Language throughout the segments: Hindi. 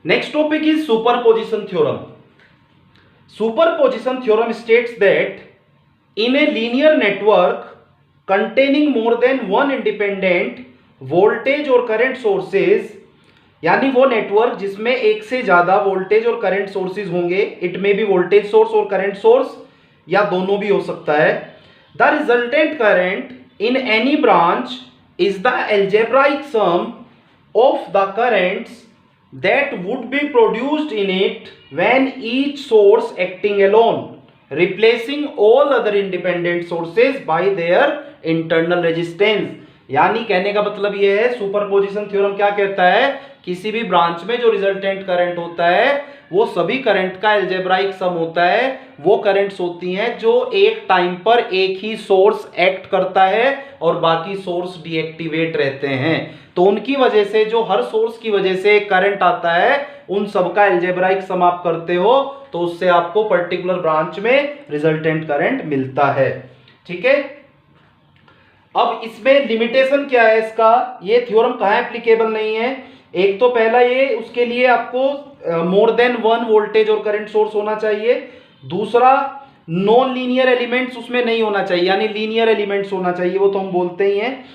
Next topic is superposition theorem. Superposition theorem states that in a linear network containing more than one independent voltage और करंट सोर्सेज, यानी वो नेटवर्क जिसमें एक से ज्यादा वोल्टेज और करंट सोर्सेज होंगे, इट में बी वोल्टेज सोर्स और करंट सोर्स या दोनों भी हो सकता है, the resultant current in any branch is the algebraic sum of the currents that would be produced in it when each source acting alone, replacing all other independent sources by their internal resistance. यानी कहने का मतलब यह है, सुपरपोजिशन थ्योरम क्या कहता है, किसी भी ब्रांच में जो रिजल्टेंट करंट होता है वो सभी करंट का एल्जेब्राइक सम होता है। वो करंट्स होती हैं जो एक टाइम पर एक ही सोर्स एक्ट करता है और बाकी सोर्स डीएक्टिवेट रहते हैं। तो उनकी वजह से, जो हर सोर्स की वजह से करंट आता है, उन सबका एल्जेब्राइक सम आप करते हो तो उससे आपको पर्टिकुलर ब्रांच में रिजल्टेंट करंट मिलता है। ठीक है, अब इसमें लिमिटेशन क्या है इसका, ये थ्योरम कहाँ एप्लीकेबल नहीं है। एक तो पहला ये, उसके लिए आपको मोर देन वन वोल्टेज और करंट सोर्स होना चाहिए। दूसरा, नॉन लीनियर एलिमेंट्स उसमें नहीं होना चाहिए, यानी लीनियर एलिमेंट्स होना चाहिए, वो तो हम बोलते ही हैं।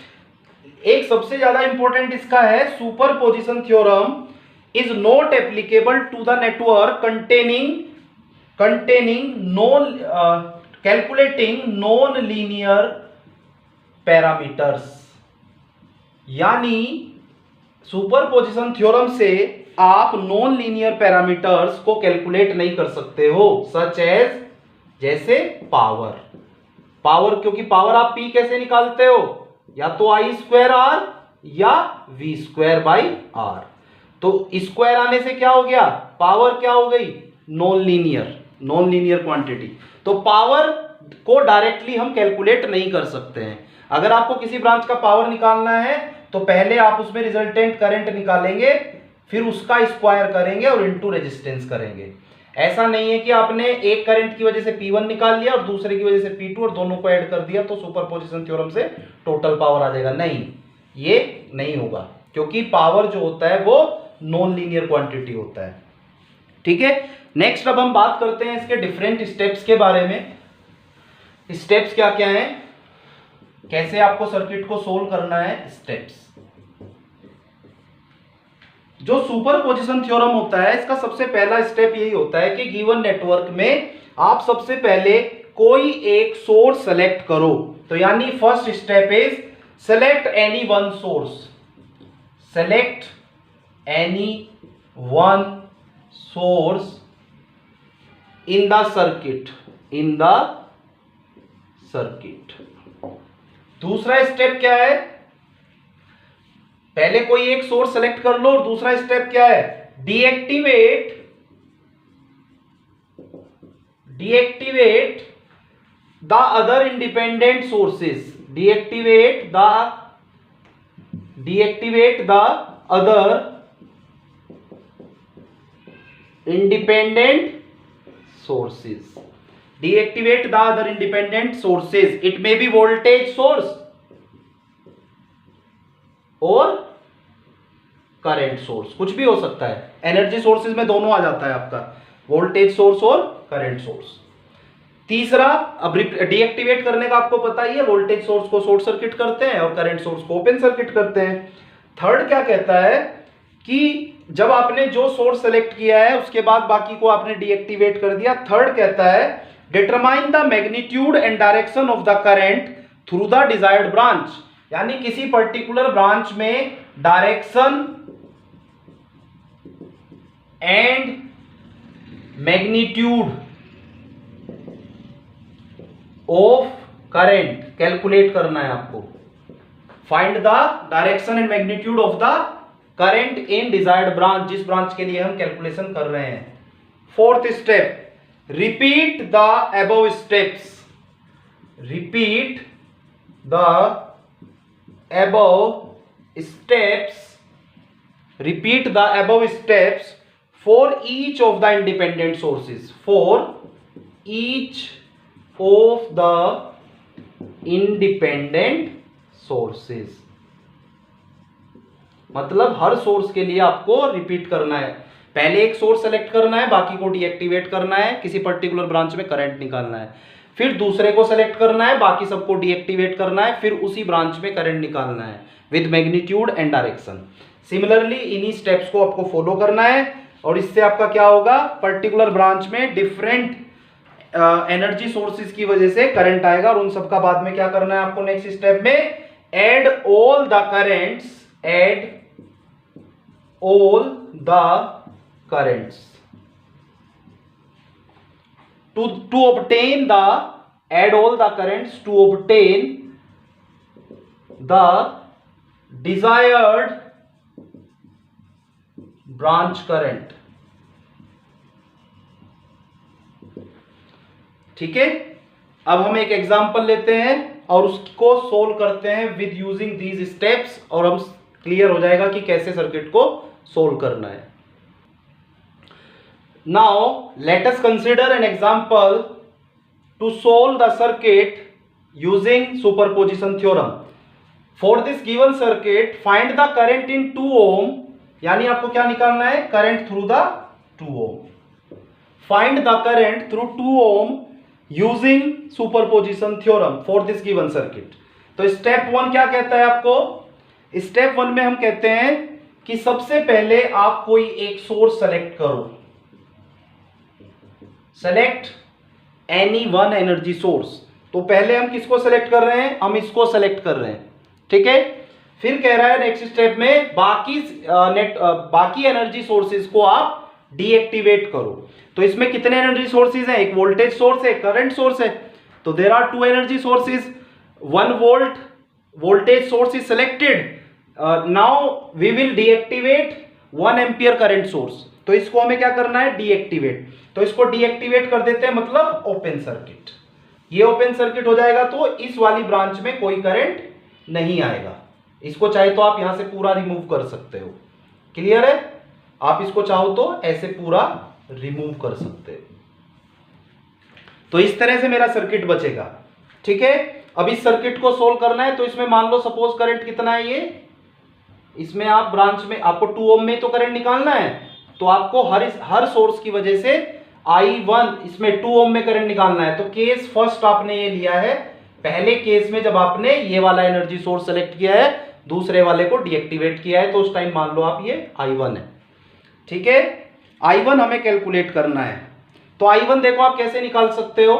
एक सबसे ज्यादा इंपॉर्टेंट इसका है, superposition theorem is not applicable to the network containing non calculating non linear parameters. यानी सुपरपोजिशन थ्योरम से आप नॉन लीनियर पैरामीटर्स को कैलकुलेट नहीं कर सकते हो, सच एज, जैसे पावर, क्योंकि पावर आप पी कैसे निकालते हो, या तो आई स्क्वायर आर या वी स्क्वायर बाई आर। तो स्क्वायर आने से क्या हो गया, पावर क्या हो गई, नॉन लीनियर क्वांटिटी। तो पावर को डायरेक्टली हम कैलकुलेट नहीं कर सकते हैं। अगर आपको किसी ब्रांच का पावर निकालना है तो पहले आप उसमें रिजल्टेंट करंट निकालेंगे, फिर उसका स्क्वायर करेंगे और इनटू रेजिस्टेंस करेंगे। ऐसा नहीं है कि आपने एक करंट की वजह से P1 निकाल लिया और दूसरे की वजह से P2 और दोनों को ऐड कर दिया तो सुपरपोजिशन थ्योरम से टोटल पावर आ जाएगा। नहीं, ये नहीं होगा, क्योंकि पावर जो होता है वो नॉन लीनियर क्वांटिटी होता है। ठीक है, नेक्स्ट अब हम बात करते हैं इसके डिफरेंट स्टेप्स के बारे में। स्टेप्स क्या क्या हैं, कैसे आपको सर्किट को सोल्व करना है। स्टेप्स, जो सुपरपोजिशन थ्योरम होता है इसका सबसे पहला स्टेप यही होता है कि गिवन नेटवर्क में आप सबसे पहले कोई एक सोर्स सेलेक्ट करो। तो यानी first step is select any one source, select any one source in the circuit. दूसरा स्टेप क्या है, पहले कोई एक सोर्स सेलेक्ट कर लो, और दूसरा स्टेप क्या है, deactivate the other independent sources, deactivate the other independent sources. It may be voltage source और करंट सोर्स, कुछ भी हो सकता है। एनर्जी सोर्सेज में दोनों आ जाता है आपका, वोल्टेज सोर्स और करंट सोर्स। तीसरा, अब डीएक्टिवेट करने का आपको पता ही है, वोल्टेज सोर्स को शॉर्ट सर्किट करते हैं और करंट सोर्स को ओपन सर्किट करते हैं। थर्ड क्या कहता है कि जब आपने जो सोर्स सेलेक्ट किया है उसके बाद बाकी को आपने डीएक्टिवेट कर दिया। थर्ड कहता है determine the magnitude and direction of the current through the desired branch, यानी किसी पर्टिकुलर ब्रांच में direction and magnitude of current calculate करना है आपको। Find the direction and magnitude of the current in desired branch, जिस ब्रांच के लिए हम कैलकुलेशन कर रहे हैं। Fourth step, repeat the above steps, repeat the above steps for each of the independent sources, मतलब हर सोर्स के लिए आपको रिपीट करना है। पहले एक सोर्स सेलेक्ट करना है, बाकी को डीएक्टिवेट करना है, किसी पर्टिकुलर ब्रांच में करंट निकालना है, फिर दूसरे को सेलेक्ट करना है, बाकी सबको डीएक्टिवेट करना है, फिर उसी ब्रांच में करंट निकालना है with magnitude and direction. Similarly इन्हीं स्टेप्स को आपको फॉलो करना है और इससे आपका क्या होगा, पर्टिकुलर ब्रांच में डिफरेंट एनर्जी सोर्सेज की वजह से करंट आएगा और उन सबका बाद में क्या करना है आपको नेक्स्ट स्टेप में, add all the currents to obtain the desired branch current। ठीक है, अब हम एक एग्जांपल लेते हैं और उसको सोल्व करते हैं विद यूजिंग दीज स्टेप्स और हम क्लियर हो जाएगा कि कैसे सर्किट को सोल्व करना है। Now let us consider an example to solve the circuit using superposition theorem. For this given circuit find the current in 2 ohm, यानी आपको क्या निकालना है, current through the 2 ohm. Find the current through 2 ohm using superposition theorem for this given circuit. तो स्टेप 1 क्या कहता है आपको, स्टेप 1 में हम कहते हैं कि सबसे पहले आप कोई एक सोर्स सेलेक्ट करो, select any one energy source. तो पहले हम किसको सेलेक्ट कर रहे हैं, हम इसको सेलेक्ट कर रहे हैं, ठीक है। फिर कह रहा है नेक्स्ट स्टेप में बाकी एनर्जी सोर्सेज को आप डीएक्टिवेट करो। तो इसमें कितने एनर्जी सोर्सेज हैं, एक वोल्टेज सोर्स है, करंट सोर्स है। तो there are 2 energy sources, 1 volt voltage source is selected, now we will deactivate 1 ampere current source. तो इसको हमें क्या करना है, डीएक्टिवेट। तो इसको डीएक्टिवेट कर देते हैं, मतलब ओपन सर्किट। ये ओपन सर्किट हो जाएगा तो इस वाली ब्रांच में कोई करंट नहीं आएगा। इसको चाहे तो आप यहां से पूरा रिमूव कर सकते हो, क्लियर है। आप इसको चाहो तो ऐसे पूरा रिमूव कर सकते हो। तो इस तरह से मेरा सर्किट बचेगा, ठीक है। अब इस सर्किट को सोल्व करना है तो इसमें मान लो सपोज करंट कितना है, ये इसमें आप ब्रांच में आपको 2 ओम में तो करंट निकालना है, तो आपको हर सोर्स की वजह से I1 इसमें 2 ओम में करंट निकालना है। तो केस फर्स्ट आपने ये लिया है, पहले केस में जब आपने ये वाला एनर्जी सोर्स सेलेक्ट किया है, दूसरे वाले को डीएक्टिवेट किया है, तो उस टाइम मान लो आप ये I1 है, ठीक है। I1 हमें कैलकुलेट करना है। तो I1 देखो आप कैसे निकाल सकते हो,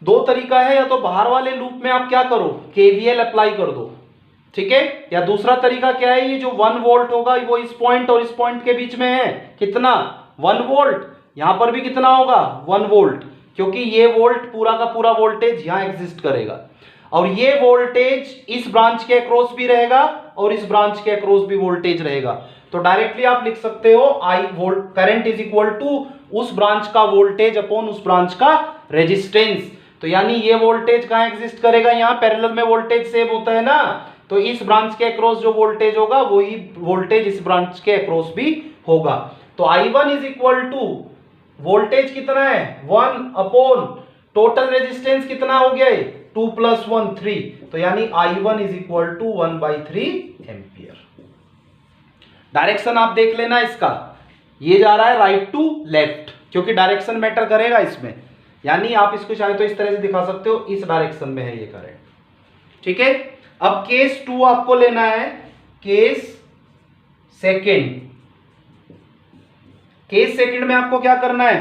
2 तरीका है, या तो बाहर वाले लूप में आप क्या करो, केवीएल अप्लाई कर दो, ठीक है। या दूसरा तरीका क्या है, ये जो 1 वोल्ट होगा वो इस पॉइंट और इस पॉइंट के बीच में है, कितना 1 वोल्ट। यहां पर भी कितना होगा 1 वोल्ट, क्योंकि ये वोल्ट पूरा का पूरा वोल्टेज यहां एग्जिस्ट करेगा, और ये वोल्टेज इस ब्रांच के अक्रॉस भी रहेगा और इस ब्रांच के अक्रॉस भी वोल्टेज रहेगा। तो डायरेक्टली आप लिख सकते हो करंट इज इक्वल टू उस ब्रांच का वोल्टेज अपॉन उस ब्रांच का रेजिस्टेंस। तो यानी ये वोल्टेज कहां एग्जिस्ट करेगा, यहां पैरेलल में वोल्टेज सेव होता है ना, तो इस ब्रांच के अक्रॉस जो वोल्टेज होगा वही वोल्टेज इस ब्रांच के अक्रॉस भी होगा। तो I1 is equal to voltage कितना है 1 अपॉन टोटल रेजिस्टेंस कितना हो गया है 2 + 1 3, तो यानी I1 is equal to 1/3 ampere. Direction आप देख लेना इसका, ये जा रहा है राइट टू लेफ्ट, क्योंकि डायरेक्शन मैटर करेगा इसमें। यानी आप इसको चाहे तो इस तरह से दिखा सकते हो, इस डायरेक्शन में है ये करंट, ठीक है। अब केस 2 आपको लेना है, केस सेकंड। केस सेकंड में आपको क्या करना है,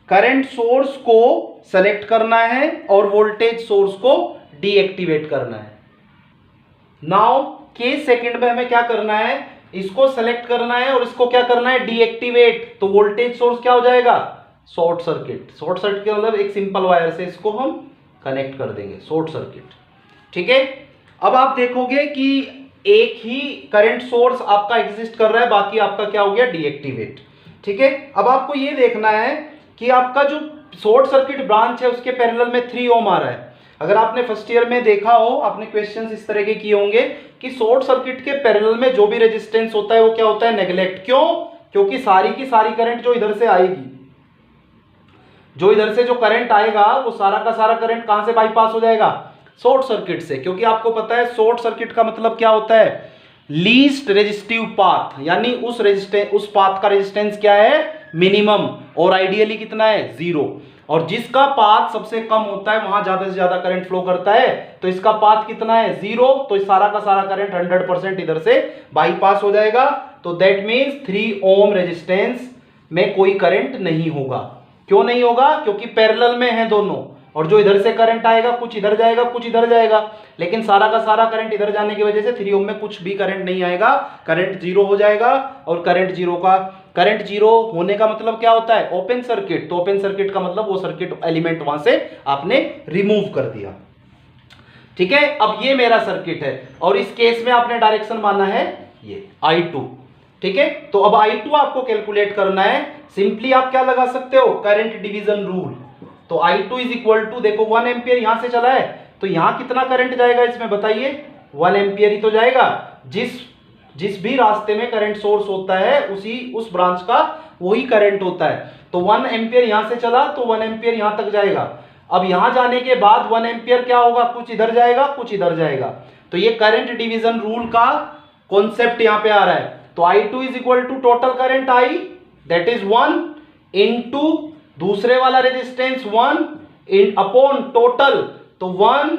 करंट सोर्स को सेलेक्ट करना है और वोल्टेज सोर्स को डीएक्टिवेट करना है। नाउ केस सेकंड में हमें क्या करना है, इसको सेलेक्ट करना है और इसको क्या करना है डीएक्टिवेट। तो वोल्टेज सोर्स क्या हो जाएगा, शॉर्ट सर्किट। शॉर्ट सर्किट का मतलब एक सिंपल वायर से इसको हम कनेक्ट कर देंगे, शॉर्ट सर्किट, ठीक है। अब आप देखोगे कि एक ही करंट सोर्स आपका एग्जिस्ट कर रहा है, बाकी आपका क्या हो गया डीएक्टिवेट, ठीक है। अब आपको ये देखना है कि आपका जो शॉर्ट सर्किट ब्रांच है उसके पैरेलल में 3 ओम आ रहा है। अगर आपने फर्स्ट ईयर में देखा हो, आपने क्वेश्चंस इस तरह के किए होंगे कि शॉर्ट सर्किट के पैरेलल में जो भी रेजिस्टेंस होता है वो क्या होता है नेगलेक्ट। क्यों, क्योंकि सारी की सारी करंट जो इधर से आएगी, जो इधर से जो करंट आएगा वो सारा का सारा करंट कहां से बाईपास हो जाएगा, शॉर्ट सर्किट से। क्योंकि आपको पता है शॉर्ट सर्किट का मतलब क्या होता है, लीस्ट रेजिस्टिव पाथ, यानी उस पाथ का रेजिस्टेंस क्या है, मिनिमम, और आइडियली कितना है, 0। और जिसका पाथ सबसे कम होता है वहां ज्यादा से ज्यादा करंट फ्लो करता है, तो इसका पाथ कितना है, 0, तो इस सारा का सारा करंट 100% इधर से बाईपास हो जाएगा। तो दैट मीन्स 3 ओम रेजिस्टेंस में कोई करंट नहीं होगा। क्यों नहीं होगा, क्योंकि पैरेलल में है दोनों, और जो इधर से करंट आएगा कुछ इधर जाएगा कुछ इधर जाएगा, लेकिन सारा का सारा करंट इधर जाने की वजह से 3 ओम में कुछ भी करंट नहीं आएगा, करंट 0 हो जाएगा। और करंट 0 होने का मतलब क्या होता है, ओपन सर्किट। तो ओपन सर्किट का मतलब वो सर्किट एलिमेंट वहां से आपने रिमूव कर दिया। ठीक है, अब ये मेरा सर्किट है और इस केस में आपने डायरेक्शन माना है ये I2। ठीक है, तो अब I2 आपको कैलकुलेट करना है। सिंपली आप क्या लगा सकते हो, करंट डिवीजन रूल। तो I2 इज इक्वल टू, देखो 1 एम्पियर यहां से चला है, तो यहां कितना करंट जाएगा इसमें बताइए, 1 एम्पियर ही तो जाएगा। जिस भी रास्ते में करंट सोर्स होता है उस ब्रांच का वही करंट होता है। तो 1 एम्पियर यहां से चला तो 1 एम्पियर यहां तक जाएगा। अब यहां जाने के बाद 1 एम्पियर क्या होगा, कुछ इधर जाएगा कुछ इधर जाएगा। तो ये करंट डिवीजन रूल का कॉन्सेप्ट यहां पे आ रहा है। तो I2 is equal to total current I, that is 1 into दूसरे वाला रेजिस्टेंस 1 इन अपॉन टोटल, तो 1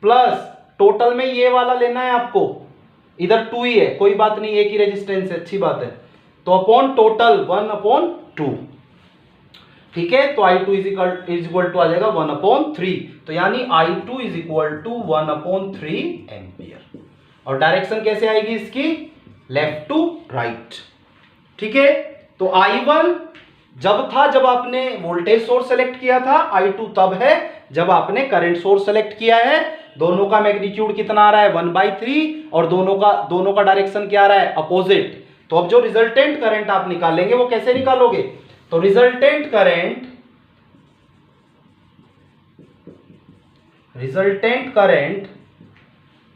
प्लस टोटल में ये वाला लेना है आपको, इधर 2 ही है, कोई बात नहीं, एक ही रेजिस्टेंस है, अच्छी बात है। तो अपॉन टोटल 1/2। ठीक है, तो I2 इज इक्वल टू आ जाएगा 1/3। तो यानी I2 is equal to 1/3 ampere. और डायरेक्शन कैसे आएगी इसकी, लेफ्ट टू राइट। ठीक है, तो I1 जब आपने वोल्टेज सोर्स सेलेक्ट किया था, I2 तब है जब आपने करंट सोर्स सेलेक्ट किया है। दोनों का मैग्नीट्यूड कितना आ रहा है, 1/3, और दोनों का डायरेक्शन क्या आ रहा है, अपोजिट। तो अब जो रिजल्टेंट करंट आप निकालेंगे वो कैसे निकालोगे, तो रिजल्टेंट करंट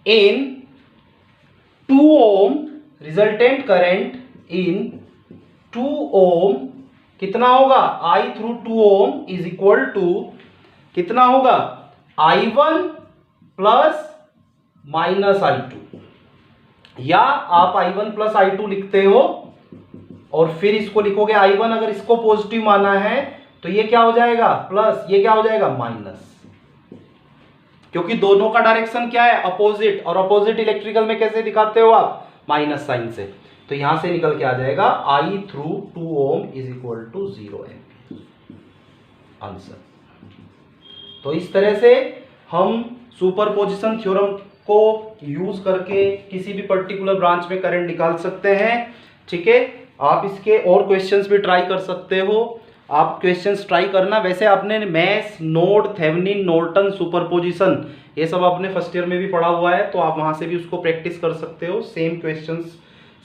इन 2 ओम कितना होगा, I through 2 ohm is equal to कितना होगा, I1 प्लस माइनस I2, या आप I1 प्लस I2 लिखते हो और फिर इसको लिखोगे I1, अगर इसको पॉजिटिव माना है तो ये क्या हो जाएगा प्लस, ये क्या हो जाएगा माइनस, क्योंकि दोनों का डायरेक्शन क्या है, अपोजिट। और अपोजिट इलेक्ट्रिकल में कैसे दिखाते हो आप, माइनस साइन से। तो यहां से निकल के आ जाएगा I through 2 ohm is equal to 0 ampere, answer. तो इस तरह से हम सुपरपोजिशन थ्योरम को यूज करके किसी भी पर्टिकुलर ब्रांच में करंट निकाल सकते हैं। ठीक है, आप इसके और क्वेश्चंस भी ट्राई कर सकते हो, आप क्वेश्चंस ट्राई करना। वैसे आपने mesh, node, Thevenin, Norton, superposition ये सब आपने फर्स्ट ईयर में भी पढ़ा हुआ है, तो आप वहां से भी उसको प्रैक्टिस कर सकते हो। सेम क्वेश्चंस,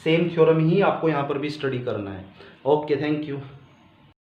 सेम थ्योरम ही आपको यहाँ पर भी स्टडी करना है। Okay, thank you.